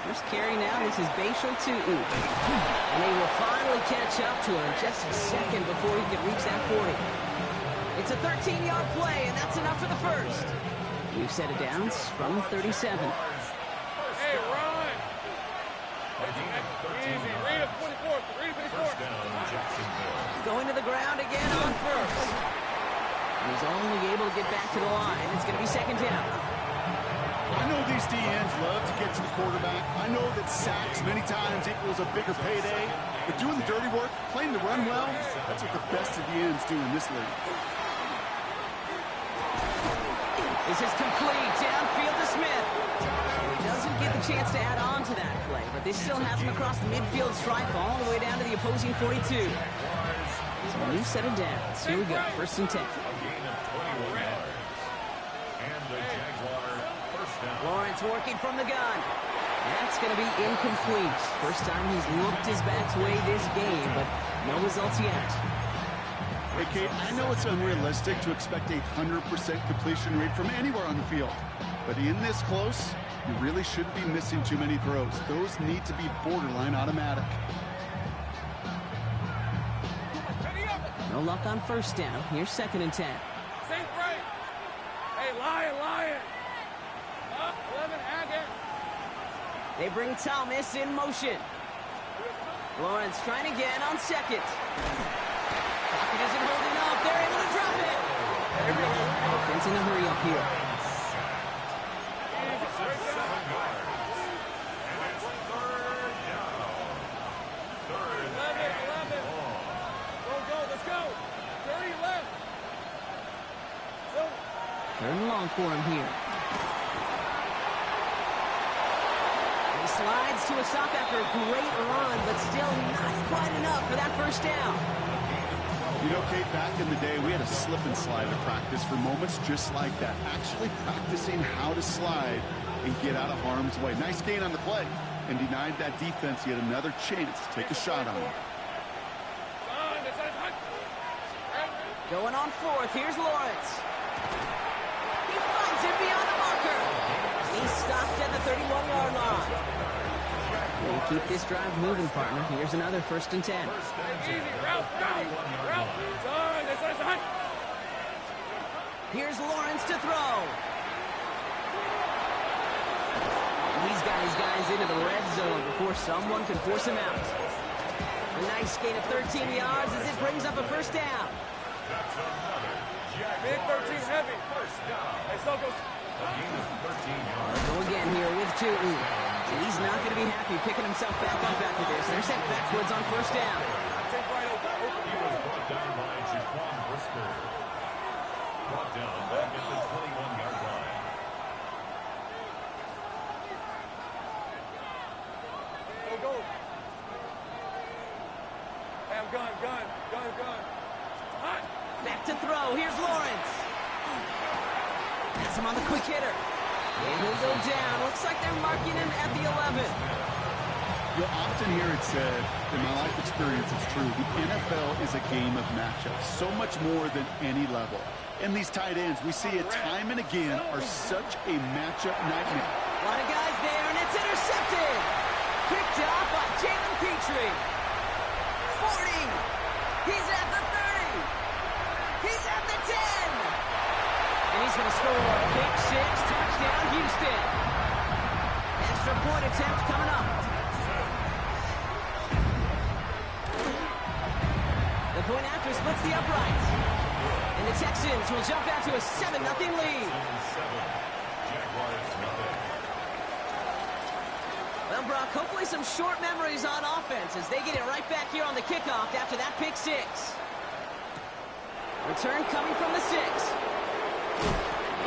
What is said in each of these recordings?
First carry now, this is Bashal Tootin. And they will finally catch up to him just a second before he can reach that 40. It's a 13-yard play, and that's enough for the first. New set of downs from 37. Hey, run! Easy, read it, 24, read it, 24. Going to the ground again on first. And he's only able to get back to the line. It's going to be second down. I know these DNs love to get to the quarterback. I know that sacks many times equals a bigger payday. But doing the dirty work, playing the run well, that's what the best of the ends do in this league. This is complete. Downfield to Smith. He doesn't get the chance to add on to that play, but this still has him across the midfield stripe all the way down to the opposing 42. So a new set of downs. Here we go. First and 10. Lawrence working from the gun. That's going to be incomplete. First time he's looked his back's way this game, but no results yet. Hey, Kate, I know it's unrealistic to expect a 100% completion rate from anywhere on the field. But in this close, you really shouldn't be missing too many throws. Those need to be borderline automatic. No luck on first down. Here's second and 10. Safe right. Hey, Lion. Up, 11, again. They bring Thomas in motion. Lawrence trying again on second. Pocket isn't holding up. They're able to drop it. Offense in a hurry up here. Let's go. 30 left. Third and long for him here. He slides to a stop after a great run, but still not quite enough for that first down. You know, Kate, back in the day, we had a slip and slide at practice for moments just like that. Actually practicing how to slide and get out of harm's way. Nice gain on the play, and denied that defense yet another chance to take a shot on him. Going on fourth, here's Lawrence. He finds him beyond the marker. He's stopped at the 31-yard line. They keep this drive moving, partner. Here's another first and 10. Easy, route. Here's Lawrence to throw. He's got his guys into the red zone before someone can force him out. A nice gain of 13 yards as it brings up a first down. Big 13 heavy. Hey, Sokos. Go again here with Tootin. And he's not going to be happy picking himself back up after this. They're sent backwards on first down. Take right over. He was brought down by Jaquan Brisker. Brought down back at the 21-yard line. Go. Hey, I'm gun. Hot. Back to throw. Here's Lawrence. That's him on the quick hitter. And he'll go down. Looks like they're marking him at the 11. You'll often hear it said, in my life experience, it's true, the NFL is a game of matchups, so much more than any level. And these tight ends, we see it time and again, are such a matchup nightmare. A lot of guys there, and it's intercepted. Picked up by Jalen Petrie. 40. He's at the 30. He's at the 10. And he's going to score. Pick six, touchdown, Houston. Extra point attempt coming up. The point after splits the uprights. And the Texans will jump out to a 7-0 lead. Well, Brock, hopefully some short memories on offense as they get it right back here on the kickoff after that pick six. Return coming from the 6.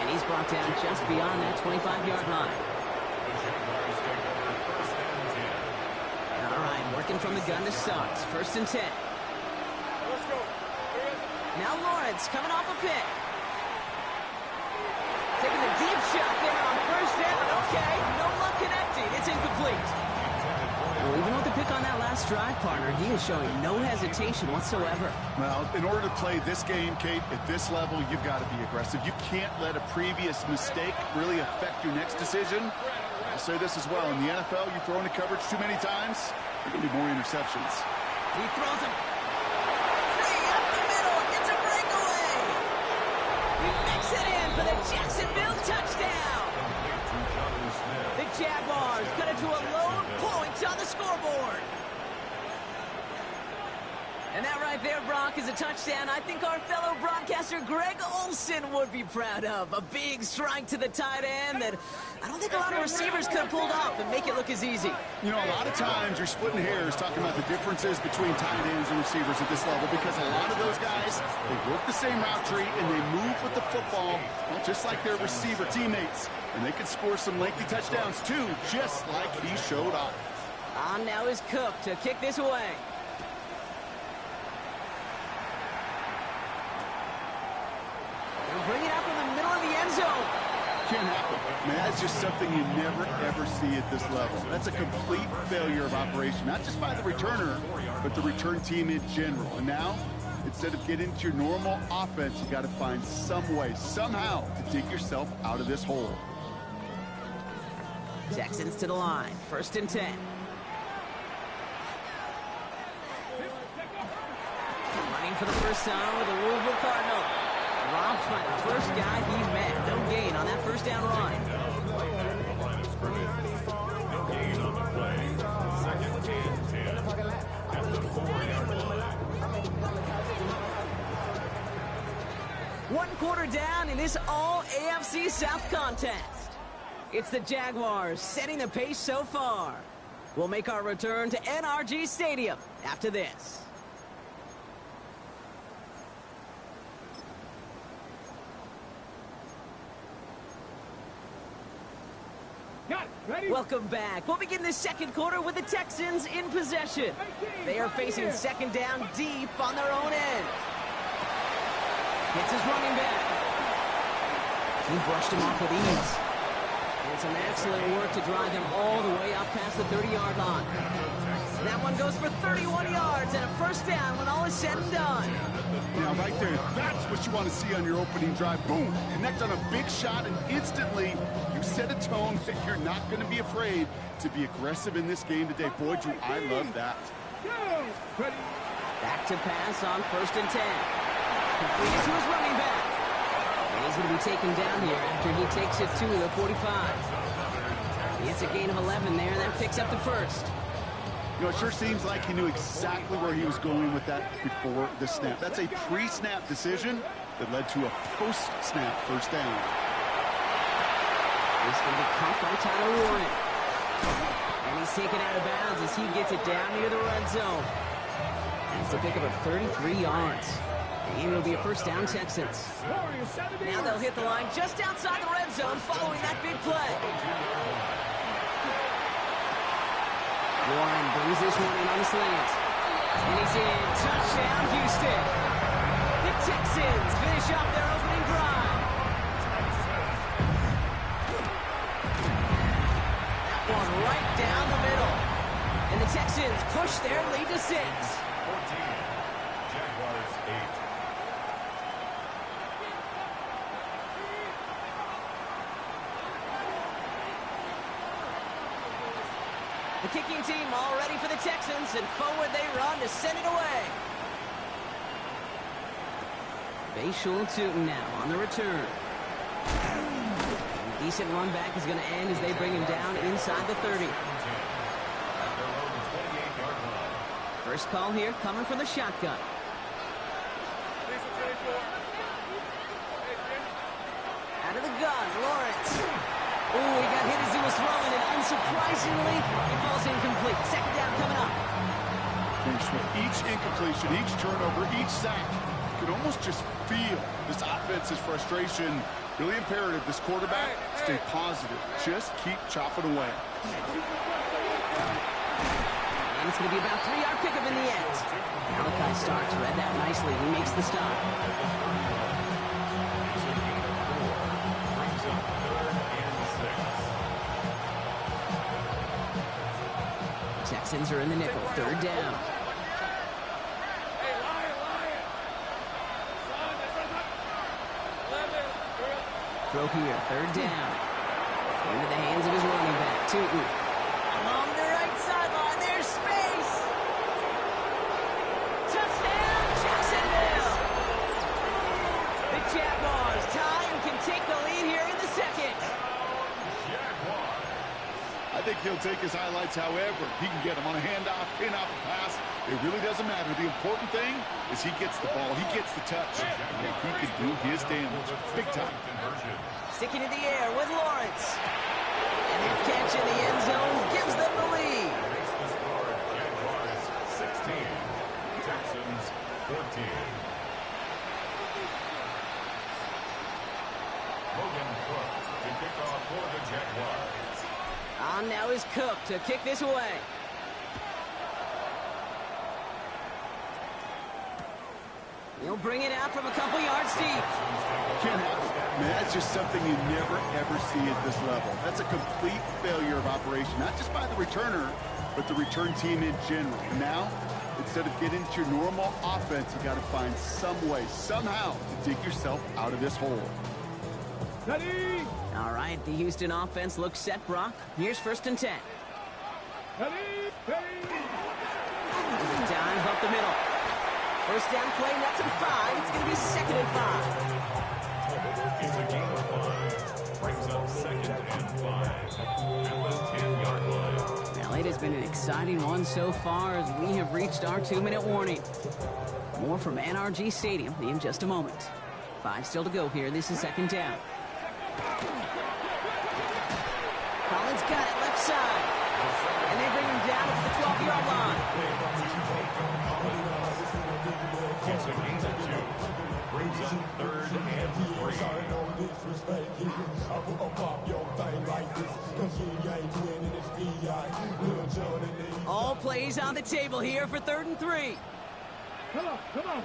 And he's brought down just beyond that 25-yard line. All right, working from the gun to Suggs. First and 10. Let's go. Now Lawrence coming off a pick. Taking the deep shot there on first down. Okay, no luck connecting. It's incomplete. Well, even with the pick on that last drive, partner, he is showing no hesitation whatsoever. Well, in order to play this game, Kate, at this level, you've got to be aggressive. You can't let a previous mistake really affect your next decision. say this as well. In the NFL, you throw into coverage too many times, there are going to be more interceptions. He throws it free up the middle. It's a breakaway. He makes it in for the Jacksonville touchdown. The Jaguars cut it to a lone point on the scoreboard. And that right there, Brock, is a touchdown I think our fellow broadcaster Greg Olsen would be proud of. A big strike to the tight end that I don't think a lot of receivers could have pulled off and make it look as easy. You know, a lot of times you're splitting hairs talking about the differences between tight ends and receivers at this level because a lot of those guys, they work the same route tree and they move with the football, well, just like their receiver teammates. And they can score some lengthy touchdowns too, just like he showed off. On now is Cook to kick this away. Bring it out from the middle of the end zone. Can't happen. Man, that's just something you never, ever see at this level. That's a complete failure of operation, not just by the returner, but the return team in general. And now, instead of getting into your normal offense, you got to find some way, somehow, to dig yourself out of this hole. Texans to the line. 1st and 10. Running for the first time with the Louisville Cardinal. Dropped by the first guy he met. No gain on that first down run. No gain on the play. 2nd and 10. At the 4-yard line. 1 quarter down in this all AFC South contest. It's the Jaguars setting the pace so far. We'll make our return to NRG Stadium after this. Welcome back. We'll begin this 2nd quarter with the Texans in possession. They are facing 2nd down deep on their own end. Hits his running back. He brushed him off with ease. And some excellent work to drive him all the way up past the 30-yard line. That one goes for 31 yards and a first down when all is said and done. Now, right there, that's what you want to see on your opening drive. Boom! Connect on a big shot, and instantly you set a tone that you're not going to be afraid to be aggressive in this game today. Boy, do I love that. Back to pass on 1st and 10. Completed to his running back. And he's going to be taken down here after he takes it to the 45. It's a gain of 11 there, and that picks up the first. You know, it sure seems like he knew exactly where he was going with that before the snap. That's a pre-snap decision that led to a post-snap first down. This is going to be caught by Tyler Warren. And he's taken out of bounds as he gets it down near the red zone. That's a pickup of 33 yards. And it'll be a first down, Texans. Now they'll hit the line just outside the red zone following that big play. Warren brings this one in on the slant. And he's in. Touchdown, Houston. The Texans finish off their opening drive. That one right down the middle. And the Texans push their lead to 6. 14. Jaguars 8. The kicking team all ready for the Texans, and forward they run to send it away. Bayshul Tootin now on the return. And a decent run back is going to end as they bring him down inside the 30. First call here coming from the shotgun. Out of the gun, Lawrence. Oh, he got hit as he was throwing, and unsurprisingly, he falls incomplete. 2nd down coming up. With each incompletion, each turnover, each sack, you can almost just feel this offense's frustration. Really imperative, this quarterback, stay positive. Just keep chopping away. And it's going to be about a 3-yard pickup in the end. Malachi Starks read that nicely. He makes the stop. Texans are in the nickel. 3rd down. Throw here. 3rd down. Into the hands of his running back, Tootin. Along the right sideline, there's space. Touchdown, Jacksonville. The Jaguars tie and can take the lead here in the second. I think he'll take his highlights however he can get them on a handoff, pin off a pass. It really doesn't matter. The important thing is he gets the ball, he gets the touch, and he can do his damage. Big time. Sticking in the air with Lawrence. And that catch in the end zone gives them the lead. Jaguars 16, Texans 14. Logan Cook to kick off for the Jaguars. On now is Cook to kick this away. He'll bring it out from a couple yards deep. Can't happen. Man, that's just something you never, ever see at this level. That's a complete failure of operation, not just by the returner, but the return team in general. And now, instead of getting to your normal offense, you got to find some way, somehow, to dig yourself out of this hole. Ready? All right, the Houston offense looks set, Brock. Here's 1st and 10. Ready? Ready? There's a dive up the middle. First down play, that's at 5. It's going to be 2nd and 5. It's a game of 5. Brings up 2nd and 5. At the 10-yard line. Well, it has been an exciting one so far as we have reached our 2-minute warning. More from NRG Stadium in just a moment. 5 still to go here. This is 2nd down. Collins got it left side. And they bring him down to the 12-yard line. It's a gain of 2. Brings up 3rd and 3. All plays on the table here for 3rd and 3. Come on, come on.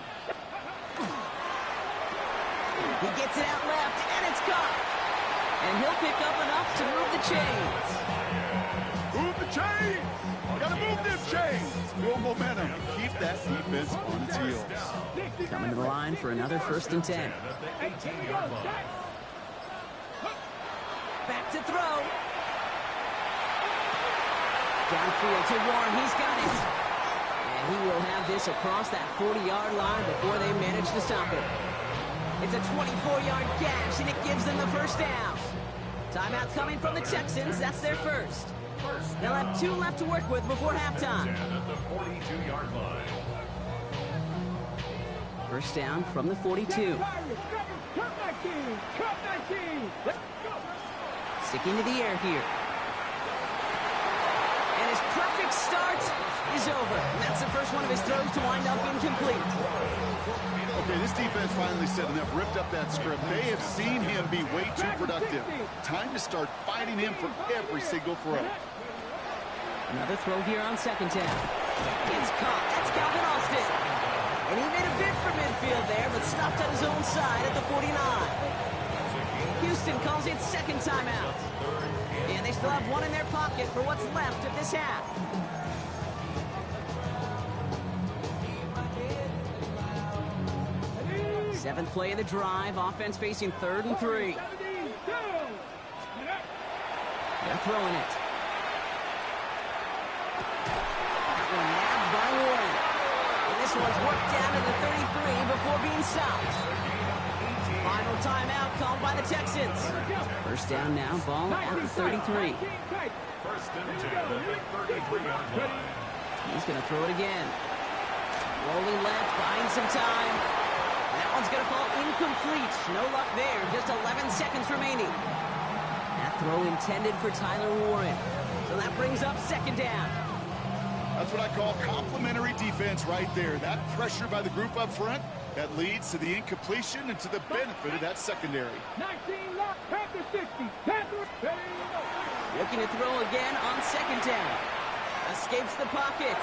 He gets it out left, and it's caught. And he'll pick up enough to move the chains. Move the chains! Gotta move them chains! Build momentum and keep that defense on its heels. Coming to the line for another 1st and 10. Back to throw. Downfield to Warren. He's got it. And he will have this across that 40-yard line before they manage to stop it. It's a 24-yard gash, and it gives them the 1st down. Timeout coming from the Texans. That's their first. They'll have 2 left to work with before halftime. At the 42-yard line. 1st down from the 42. Sticking to the air here. And his perfect start is over. And that's the first one of his throws to wind up incomplete. Okay, this defense finally said enough, ripped up that script. They have seen him be way too productive. Time to start fighting him for every single throw. Another throw here on 2nd down. It's caught. That's Calvin Austin. And he made a bid for midfield there, but stopped at his own side at the 49. Houston calls it 2nd timeout. And they still have 1 in their pocket for what's left of this half. Seventh play of the drive. Offense facing 3rd and 3. They're throwing it. That one nabbed by Warren. And this one's worked down to the 33 before being stopped. Final timeout called by the Texans. 1st down now, ball at the 33. 1st and 10 at the 33-yard line. He's going to throw it again. Rolling left, buying some time. That one's going to fall incomplete. No luck there. Just 11 seconds remaining. That throw intended for Tyler Warren. So that brings up 2nd down. That's what I call complimentary defense right there. That pressure by the group up front, that leads to the incompletion and to the benefit of that secondary. 19 left, Panther 60. Panther, Looking to throw again on 2nd down. Escapes the pocket.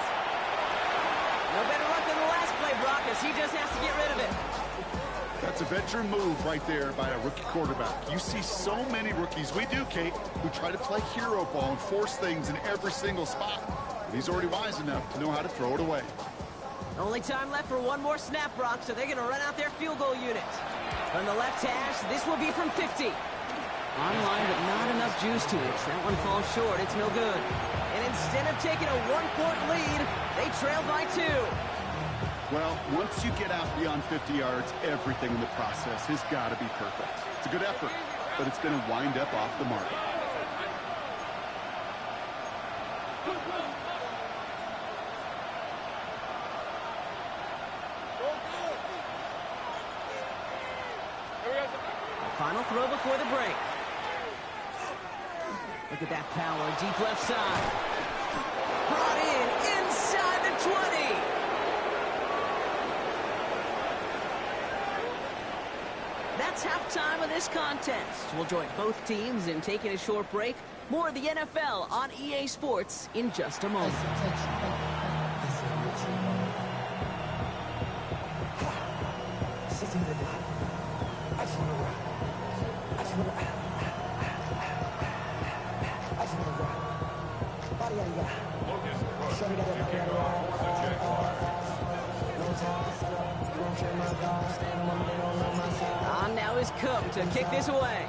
No better luck than the last play, Brock, as he just has to get rid of it. That's a veteran move right there by a rookie quarterback. You see so many rookies, we do, Kate, who try to play hero ball and force things in every single spot. But he's already wise enough to know how to throw it away. Only time left for 1 more snap, Brock, so they're going to run out their field goal unit. From the left hash, this will be from 50. Online, but not enough juice to it. That one falls short. It's no good. And instead of taking a one-point lead, they trail by 2. Well, once you get out beyond 50 yards, everything in the process has got to be perfect. It's a good effort, but it's going to wind up off the mark. Final throw before the break. Look at that power, deep left side. Brought in inside the 20. That's halftime of this contest. We'll join both teams in taking a short break. More of the NFL on EA Sports in just a moment. On now is Cook to kick this away.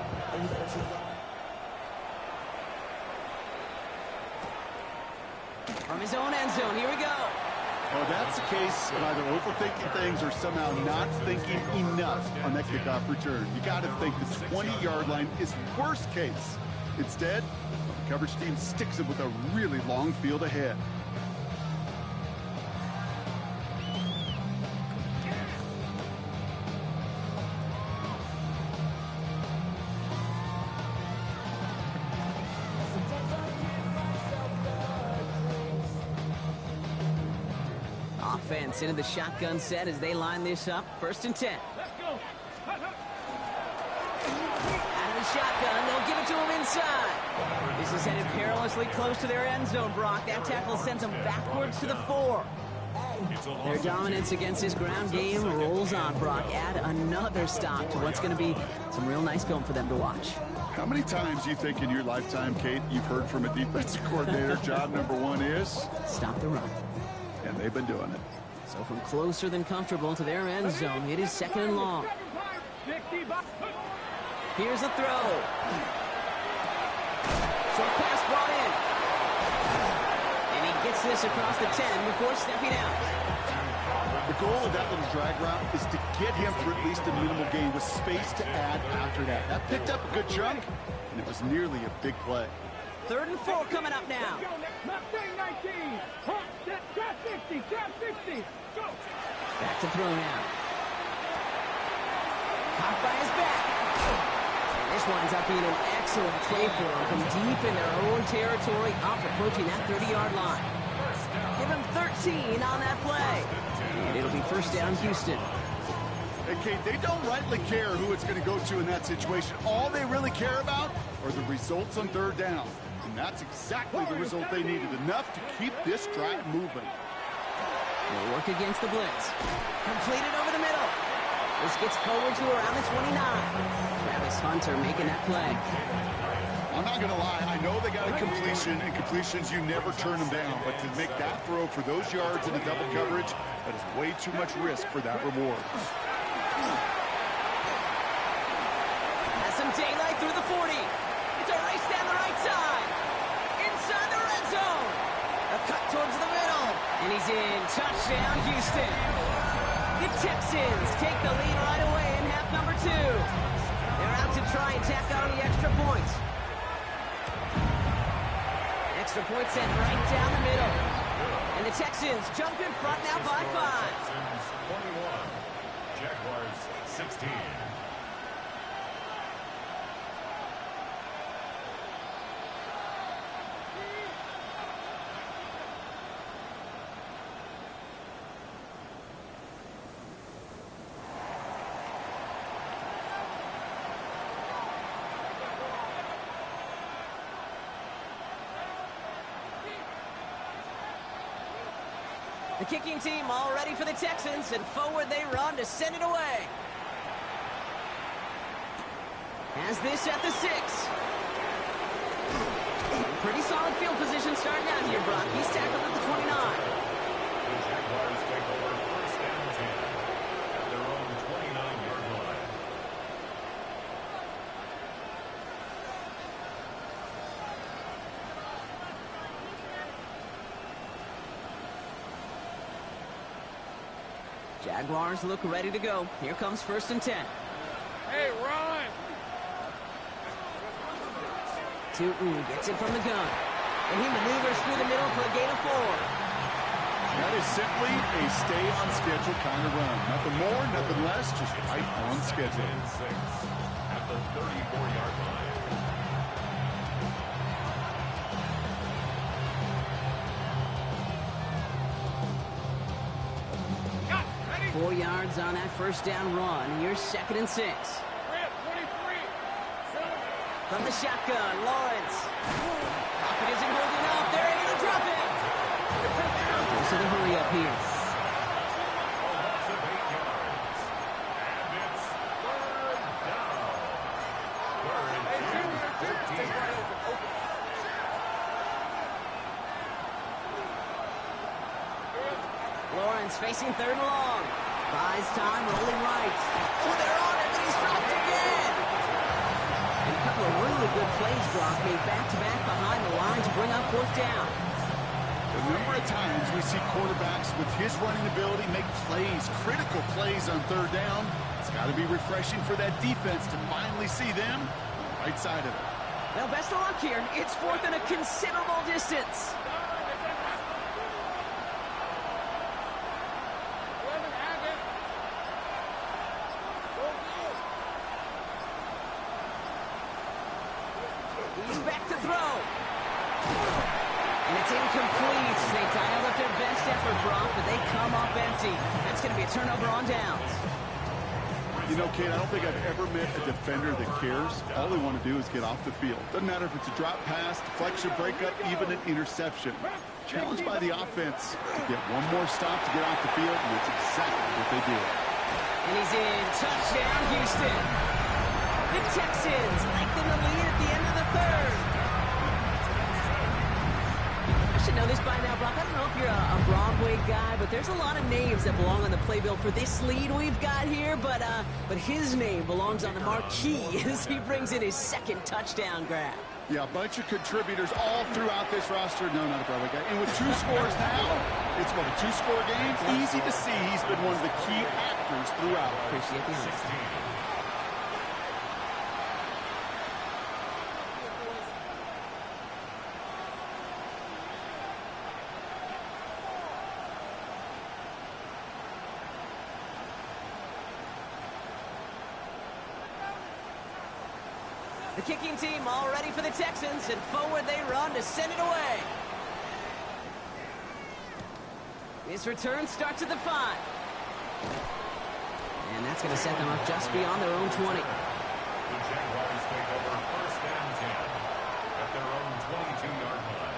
From his own end zone, here we go. Well, that's the case of either overthinking things or somehow not thinking enough on that kickoff return. You got to think the 20-yard line is worst case. Instead, the coverage team sticks it with a really long field ahead. Offense into the shotgun set as they line this up. 1st and 10. Let's go. Out of the shotgun, they'll give it to him inside. This is headed perilously close to their end zone, Brock. That tackle sends them backwards to the 4. Their dominance against this ground game rolls on, Brock. Add another stop to what's going to be some real nice film for them to watch. How many times do you think in your lifetime, Kate, you've heard from a defensive coordinator, job number 1 is? Stop the run. And they've been doing it. So from closer than comfortable to their end zone, it is 2nd and long. Here's a throw. Short pass brought in. And he gets this across the 10 before stepping out. The goal of that little drag route is to get him for at least a minimal gain with space to add after that. That picked up a good chunk, and it was nearly a big play. 3rd and 4 coming up now. Back to throw now. Caught by his back. And this winds up being an excellent play for him from deep in their own territory, up approaching that 30-yard line. Give him 13 on that play. And it'll be 1st down, Houston. And Kate, they don't rightly care who it's going to go to in that situation. All they really care about are the results on 3rd down. And that's exactly the result they needed, enough to keep this drive moving. They'll work against the blitz. Completed over the middle. This gets forward to around the 29. Travis Hunter making that play. I'm not going to lie. I know they got a completion, and completions, you never turn them down. But to make that throw for those yards in a double coverage, that is way too much risk for that reward. Has some daylight through the 40. It's a race down the right side. Inside the red zone. A cut towards the middle. And he's in. Touchdown, Houston. The Texans take the lead right away in half number 2. They're out to try and tack on the extra points. Extra point sent right down the middle. And the Texans jump in front now by 5. Texans 21, Jaguars 16. The kicking team all ready for the Texans, and forward they run to send it away. Has this at the 6. Pretty solid field position starting out here, Brock. He's tackled at the 29. The Jaguars take over 1st and 10 at their own 29-yard line. Jaguars look ready to go. Here comes 1st and 10. Hey, Ron! Tootin gets it from the gun. And he maneuvers through the middle for a gain of 4. That is simply a stay-on-schedule kind of run. Nothing more, nothing less, just right on schedule. 6 at the 34-yard line. 4 yards on that 1st down run. Here's 2nd and 6. From the shotgun, Lawrence. Pocket isn't holding up. They're able to drop it. There's a hurry up here. A loss of 8 yards. And it's 3rd down. 3rd and 14. Lawrence facing 3rd and long. Buys time, rolling right. Oh, they're on it, but he's dropped again. And a couple of really good plays, Brock, made back-to-back behind the line to bring up 4th down. The number of times we see quarterbacks with his running ability make plays, critical plays on 3rd down. It's got to be refreshing for that defense to finally see them on the right side of it. Well, best of luck here. It's 4th and a considerable distance. He's back to throw. And it's incomplete. They dialed up their best effort, Brock, but they come up empty. That's going to be a turnover on downs. You know, Kate, I don't think I've ever met a defender that cares. All they want to do is get off the field. Doesn't matter if it's a drop pass, deflection, breakup, even an interception. Challenged by the offense to get one more stop to get off the field, and it's exactly what they did. And he's in. Touchdown, Houston. The Texans lengthen the lead at the end of the 3rd. I should know this by now, Brock. I don't know if you're a Broadway guy, but there's a lot of names that belong on the playbill for this lead we've got here. But his name belongs on the marquee as he brings in his 2nd touchdown grab. Yeah, a bunch of contributors all throughout this roster. No, not a Broadway guy. And with 2 scores now, it's what, a 2-score game? Easy to see he's been one of the key actors throughout. Appreciate the honesty. The kicking team all ready for the Texans, and forward they run to send it away. This return starts at the 5. And that's going to set them up just beyond their own 20. The Jaguars take over 1st and 10 at their own 22-yard line.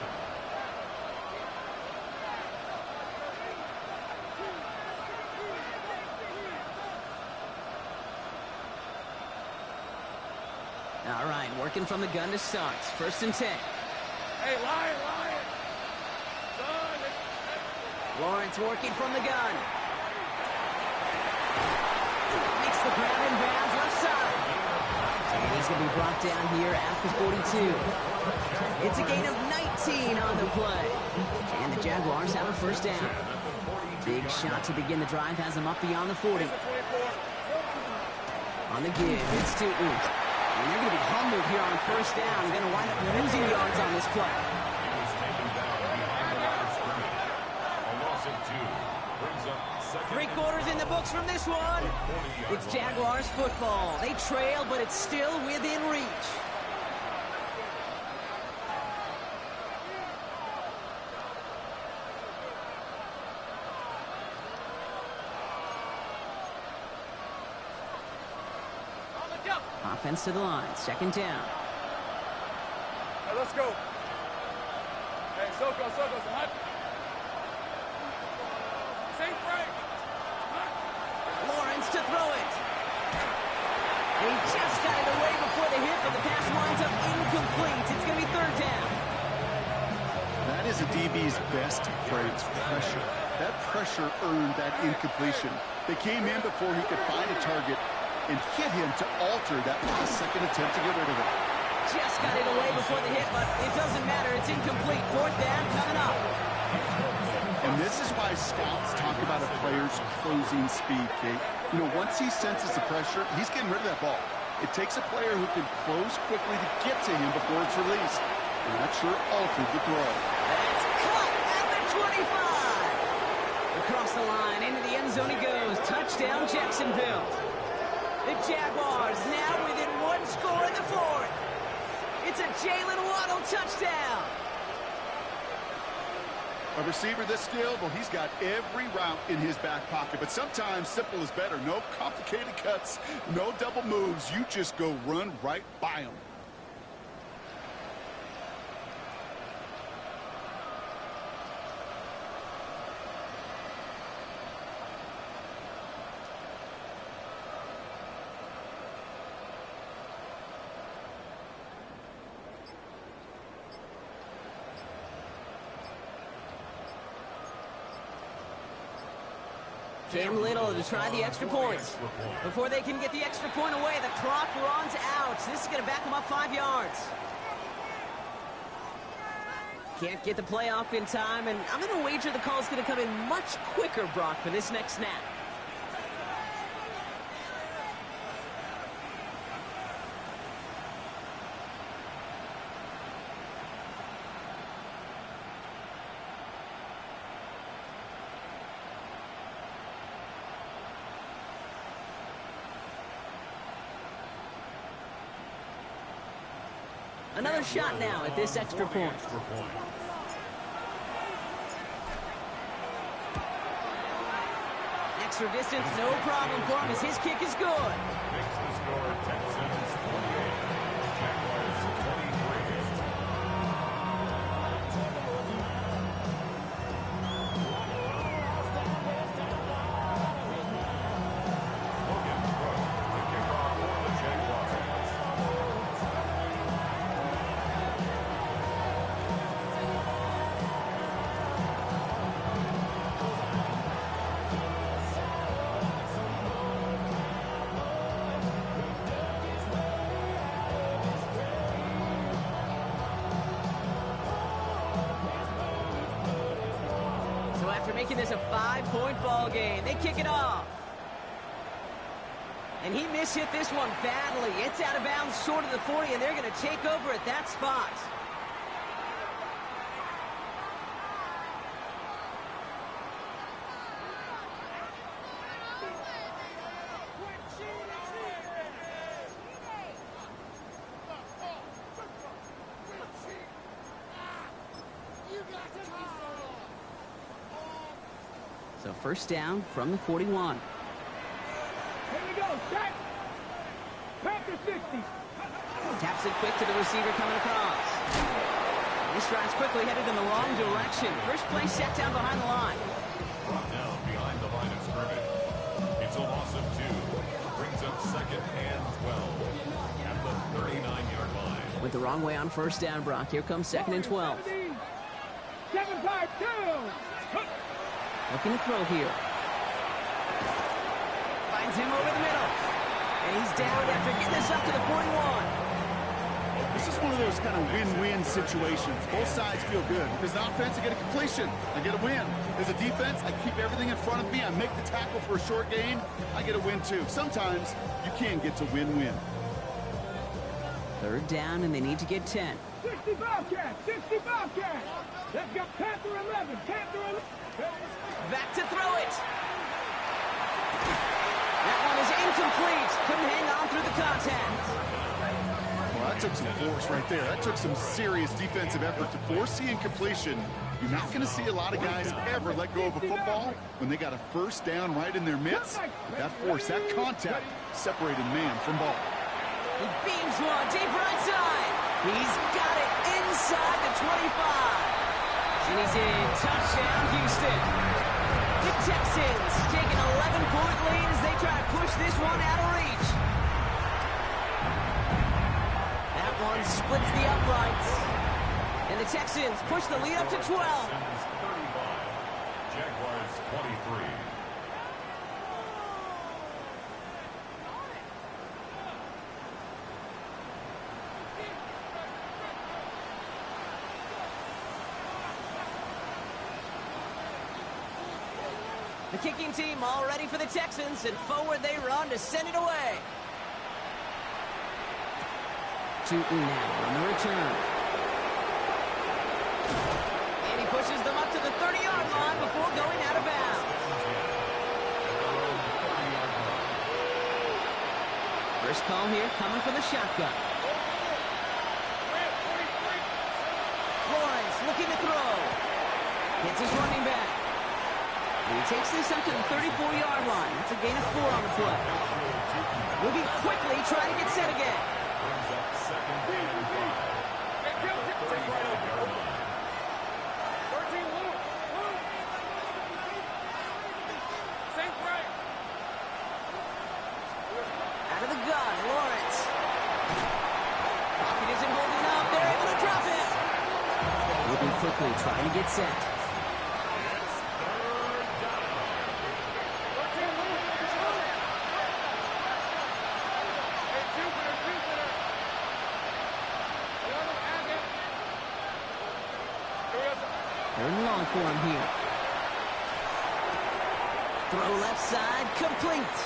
All right, working from the gun to start. 1st and 10. Hey, Lion! Lawrence working from the gun. Makes the grab in bounds left side. And he's going to be brought down here at the 42. It's a gain of 19 on the play. And the Jaguars have a 1st down. Big shot to begin the drive has them up beyond the 40. On the give, it's Tootin. And they're going to be humbled here on 1st down. Going to wind up losing yards on this play. He was taken down behind the line of scrimmage. A loss of 2 brings up 2nd. 3 quarters in the books from this one. It's Jaguars football. They trail, but it's still within reach. Offense to the line. 2nd down. Hey, let's go. Hey, Soko, hot. Safe break. Lawrence to throw it. And he just got it away before the hit, but the pass winds up incomplete. It's going to be 3rd down. That is a DB's best phrase, pressure. That pressure earned that incompletion. They came in before he could find a target and hit him to alter that last second attempt to get rid of it. Just got it away before the hit, but it doesn't matter. It's incomplete. 4th down coming up. And this is why scouts talk about a play player's closing speed, Kate. You know, once he senses the pressure, he's getting rid of that ball. It takes a player who can close quickly to get to him before it's released. And that sure altered the throw. That's caught at the 25. Across the line, into the end zone he goes. Touchdown, Jacksonville. The Jaguars now within one score in the fourth. It's a Jalen Waddle touchdown. A receiver this skilled, well, he's got every route in his back pocket. But sometimes simple is better. No complicated cuts, no double moves. You just go run right by him. Cam Little to try the extra points. Before they can get the extra point away, the clock runs out. This is going to back them up 5 yards. Can't get the play off in time, and I'm going to wager the call is going to come in much quicker, Brock, for this next snap. Another shot now at this extra point. Extra distance, no problem for him as his kick is good. Makes the score Texans 28, Jaguars 23. Logan Brooke, the kickoff for the Jaguars. So after making this a 5-point ball game, they kick it off. And he mishit this one badly. It's out of bounds short of the 40, and they're going to take over at that spot. So first down from the 41. Here we go, set. Packer 60. Taps it quick to the receiver coming across. He strides quickly, headed in the wrong direction. First play set down behind the line. Brought down behind the line of scrimmage. It's a loss of 2. Brings up second and 12 at the 39-yard line. Went the wrong way on first down, Brock. Here comes second and 12. 7-5-2. Looking to throw here. Finds him over the middle. And he's down after getting this up to the 41. This is one of those kind of win-win situations. Both sides feel good. As an offense, I get a completion. I get a win. As a defense, I keep everything in front of me. I make the tackle for a short gain. I get a win, too. Sometimes you can get to win-win. Third down, and they need to get 10. 60 Bobcats. 60 Bobcats. Let's go. Panther 11. Panther 11. Back to throw it. That one is incomplete. Couldn't hang on through the contact. Well, that took some force right there. That took some serious defensive effort to force the incompletion. You're not going to see a lot of guys ever let go of a football when they got a first down right in their midst. But that force, that contact, separated man from ball. He beams one deep right side. He's got it inside the 25. And he's in. Touchdown, Houston. The Texans take an 11-point lead as they try to push this one out of reach. That one splits the uprights. And the Texans push the lead up to 12. Texans 35, Jaguars 23. The kicking team all ready for the Texans, and forward they run to send it away. Shooting now on the return. And he pushes them up to the 30-yard line before going out of bounds. First call here coming from the shotgun. Lawrence looking to throw. Gets his running back. And he takes this up to the 34-yard line. That's a gain of 4 on the play. Moving quickly, trying to get set again. Out of the gun, Lawrence. Pocket isn't holding up. They're able to drop it. Moving quickly, trying to get set. Third and long for him here. Throw left side, complete.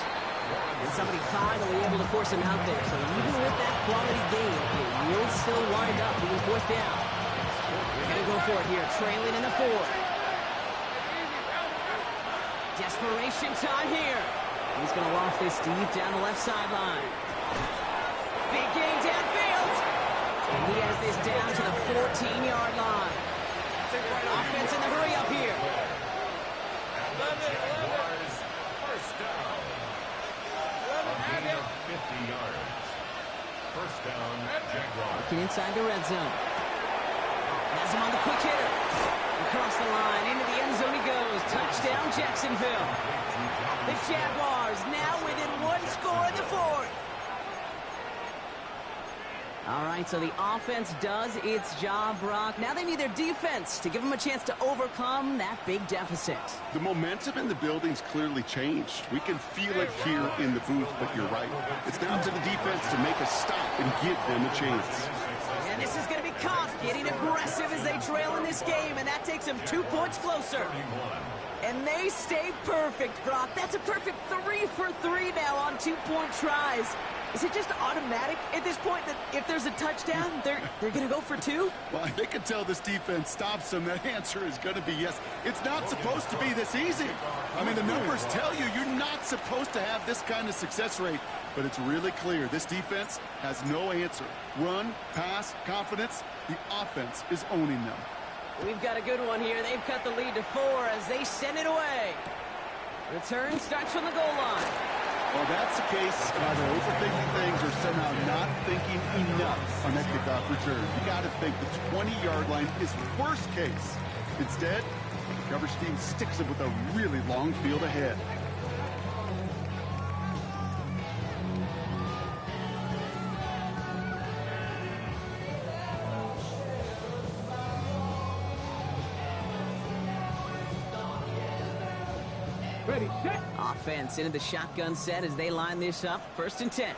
And somebody finally able to force him out there. So even with that quality gain, it will still wind up being fourth down. They're going to go for it here, trailing in the fourth. Desperation time here. He's going to loft this deep down the left sideline. Big gain downfield. And he has this down to the 14-yard line. Offense in the hurry up here. Jaguars, first down. A gain of 50 yards. First down, Jaguars. Looking inside the red zone. Has him on the quick hitter. Across the line, into the end zone he goes. Touchdown, Jacksonville. The Jaguars now within 1 score in the fourth. All right, so the offense does its job, Brock. Now they need their defense to give them a chance to overcome that big deficit. The momentum in the building's clearly changed. We can feel it here in the booth, but you're right. It's down to the defense to make a stop and give them a chance. And this is going to be Koff getting aggressive as they trail in this game, and that takes them 2 points closer. And they stay perfect, Brock. That's a perfect 3 for 3 now on 2-point tries. Is it just automatic at this point that if there's a touchdown, they're going to go for 2? Well, they can tell this defense stops them. The answer is going to be yes. It's not supposed to be this easy. I mean, the numbers tell you you're not supposed to have this kind of success rate. But it's really clear this defense has no answer. Run, pass, confidence. The offense is owning them. We've got a good one here. They've cut the lead to 4 as they send it away. Return starts from the goal line. Well, that's the case. Either overthinking things or somehow not thinking enough on that kickoff return. You got to think the 20-yard line is worst case. Instead, the coverage team sticks it with a really long field ahead. Ready, set. Offense into the shotgun set as they line this up. 1st and 10.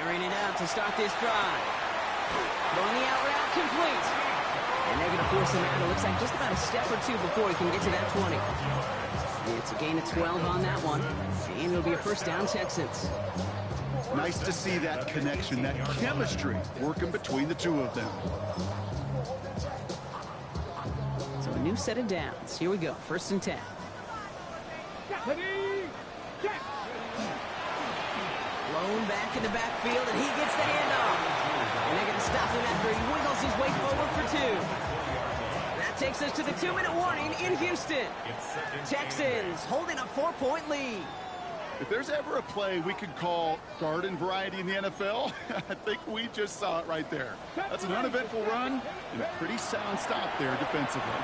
Airing it out to start this drive. Throwing the out route complete. And they're going to force him out. It looks like just about a step or 2 before he can get to that 20. It's a gain of 12 on that one. And it'll be a first down, Texans. Nice to see that connection, that chemistry working between the two of them. So a new set of downs. Here we go. 1st and 10. Blown back in the backfield, and he gets the handoff. And they're going to stop him after he wiggles his way forward for 2. That takes us to the 2-minute warning in Houston. Texans holding a 4-point lead. If there's ever a play we could call garden variety in the NFL, I think we just saw it right there. That's an uneventful run and a pretty sound stop there defensively.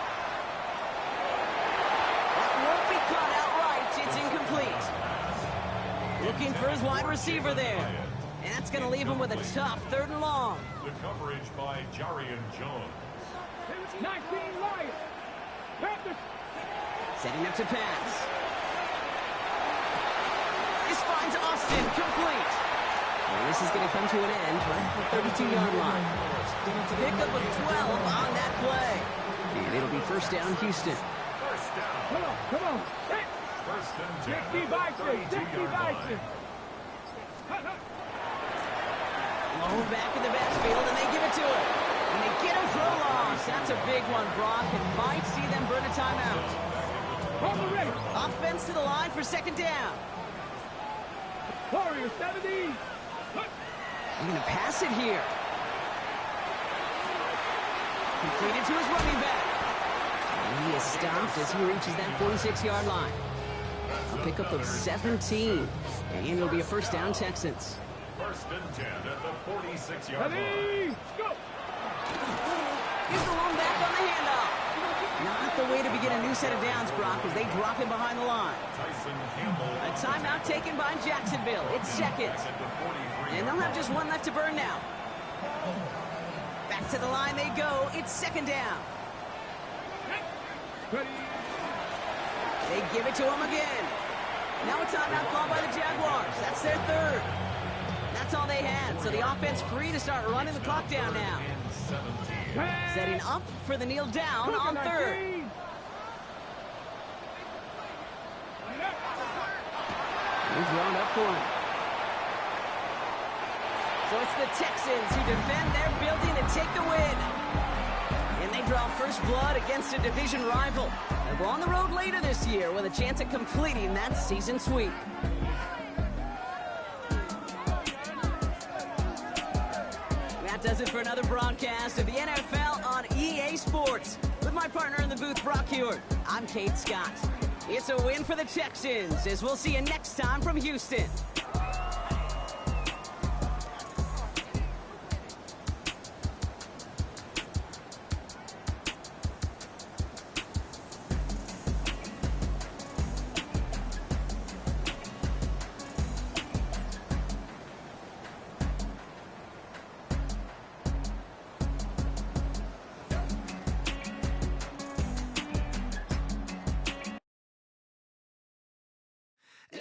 That won't be caught outright. It's incomplete. Looking for his wide receiver there. And that's going to leave him with a tough 3rd and long. The coverage by Jarian Jones. 19 Lions. Setting up to pass. This finds Austin complete. And this is going to come to an end right at the 32-yard line. Pickup of 12 on that play. And it'll be first down, Houston. First down. Come on. Hey. First and 10 60 at bites the it. 60 32-yard bites line. it. Low back in the backfield, and they give it to him. And they get him for a loss. That's a big one, Brock, and might see them burn a timeout. On the ready. Offense to the line for second down. Warrior 70. They're going to pass it here. Completed to his running back. And he is stopped as he reaches that 46-yard line. A pickup of 17. And it'll be a first down, Texans. First and 10 at the 46-yard line. Ready. Go. He's the lone back on the handoff. Not the way to begin a new set of downs, Brock, as they drop him behind the line. Tyson Campbell. A timeout taken by Jacksonville. It's seconds. At the 43. And they'll have just one left to burn now. Back to the line they go. It's second down. Ready. They give it to him again. Now a timeout called by the Jaguars. That's their third. That's all they had. So the offense free to start running the clock down now. And 17. Setting up for the kneel down on third. He's wound up for him. So it's the Texans who defend their building and take the win. And they draw first blood against a division rival. They'll go on the road later this year with a chance at completing that season sweep. That does it for another broadcast of the NFL on EA Sports. With my partner in the booth, Brock Hewitt, I'm Kate Scott. It's a win for the Texans, as we'll see you next time from Houston.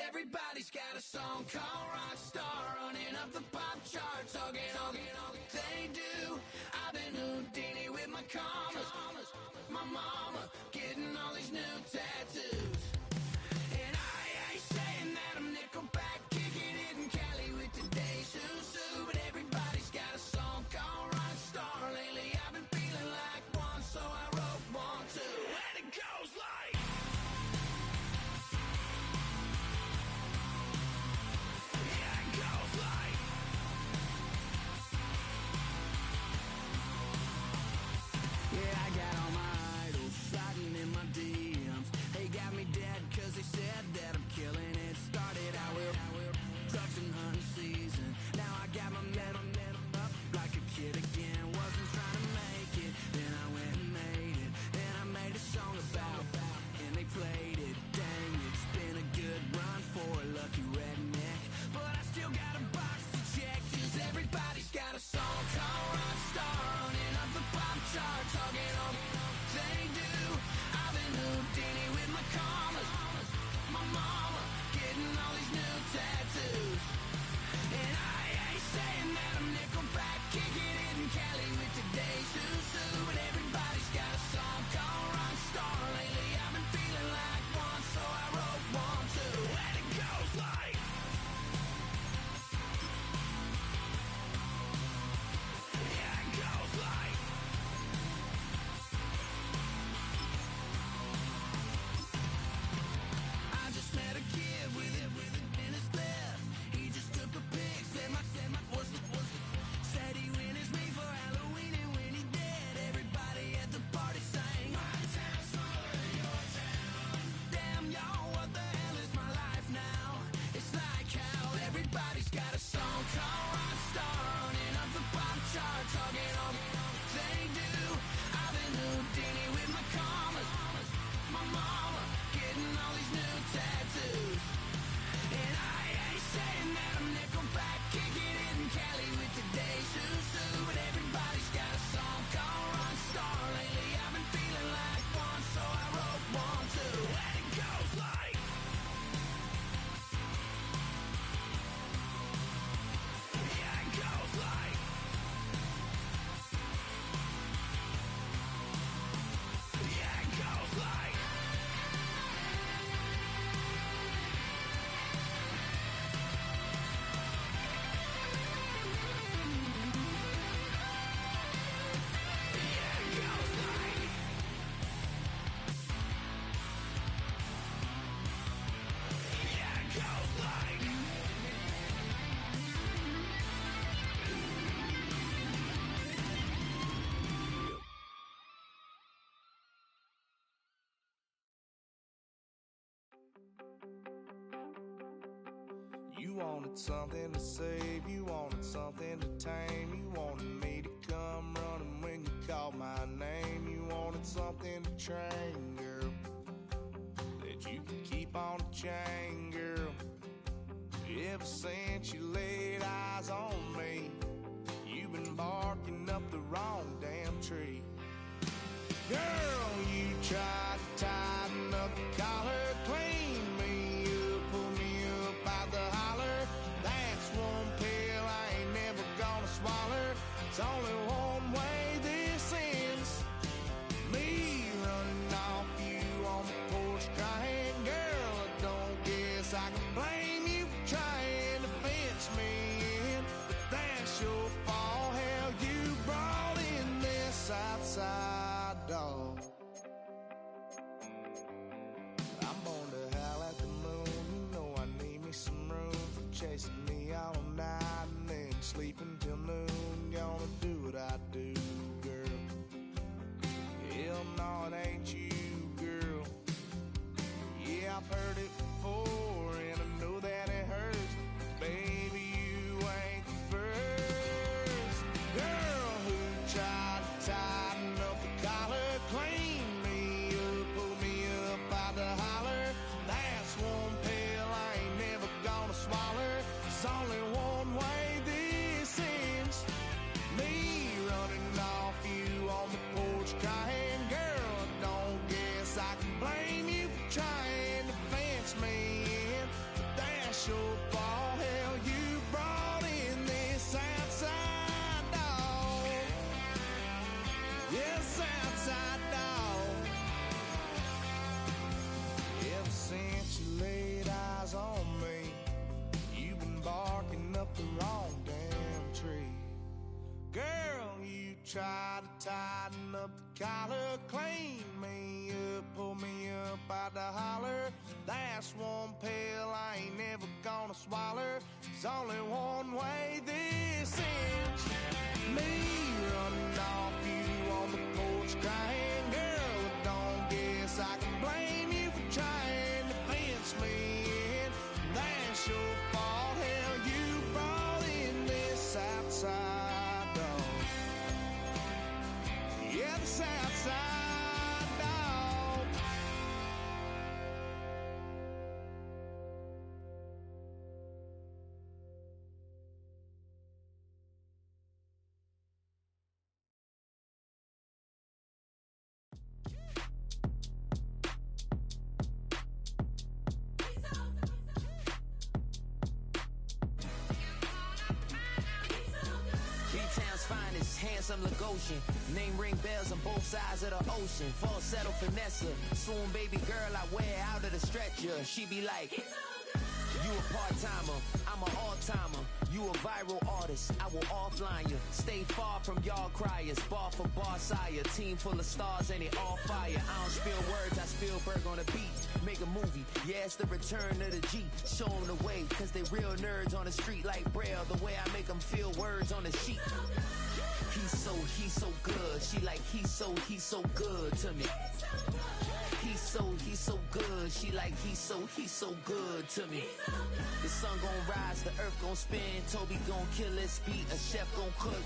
Everybody's got a song called Rockstar, running up the pop charts, all they do. I've been Houdini with my commas, my mama getting all these new tattoos. And I ain't saying that I'm Nickelback, kicking it in Cali with today's Susu, but everybody's got a song called Rockstar. Lately I've been feeling like one, so I wrote one too, and it goes like. Yeah, I got all my idols sliding in my DMs. They got me You wanted something to save, you wanted something to tame. You wanted me to come running when you called my name. You wanted something to train, girl, that you could keep on the chain, girl. Ever since you laid eyes on me, you've been barking up the wrong damn tree. Girl, you tried to tighten up the collar, clean me up, pull me up out the holler. That's one pill I ain't never gonna swallow. It's only one way this ends. Me running off you on the porch crying. Girl, I don't guess I can blame you for trying to fence me in, but that's your fault. Hell, you brought in this outside dog. I'm born to howl at the moon. You know I need me some room for chasing me all night and then sleeping till noon. Gonna do what I do, girl. Hell no, it ain't you, girl. Yeah, I've heard it before and I know that it hurts, but baby, you ain't the first girl who tried to tighten up the collar, clean me up, pull me up out the holler. That's one pill I ain't never gonna swallow. There's only one way this ends. Me running off you on the porch crying. Girl, I don't guess I can blame you for trying to fence me in, but that's your fault. Hell, you brought in this outside dog. Yes, outside dog. Ever since you laid eyes on me, you've been barking up the wrong damn tree. Girl, you tried to tighten up the collar, clean me up, pull me up out the holler. That's one pill I ain't never gonna swallow. There's only one way this ends. Me running off you on the porch crying. Girl, I don't guess I can blame you for trying to fence me in. That's your fault. Hell, you brought in this outside dog. Yeah, this outside dog. B-Town's finest, handsome Lagosian. Name ring bells on both sides of the ocean. Falsetto finesse, soon baby girl I wear out of the stretcher. She be like, you a part-timer, I'm an all-timer. You a viral artist, I will offline you. Stay far from y'all criers, bar for bar sire. Team full of stars and it all fire. I don't spill words, I Spielberg on the beat. Make a movie, yeah, it's the return of the G. Show them the way, cause they real nerds on the street like Braille. The way I make them feel words on the sheet. He's so good. She like, he's so good to me. He's so good. She like, he's so good to me. The sun gon' rise, the earth gon' spin. Toby gon' kill this beat, a chef gon' cook.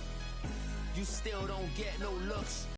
You still don't get no looks.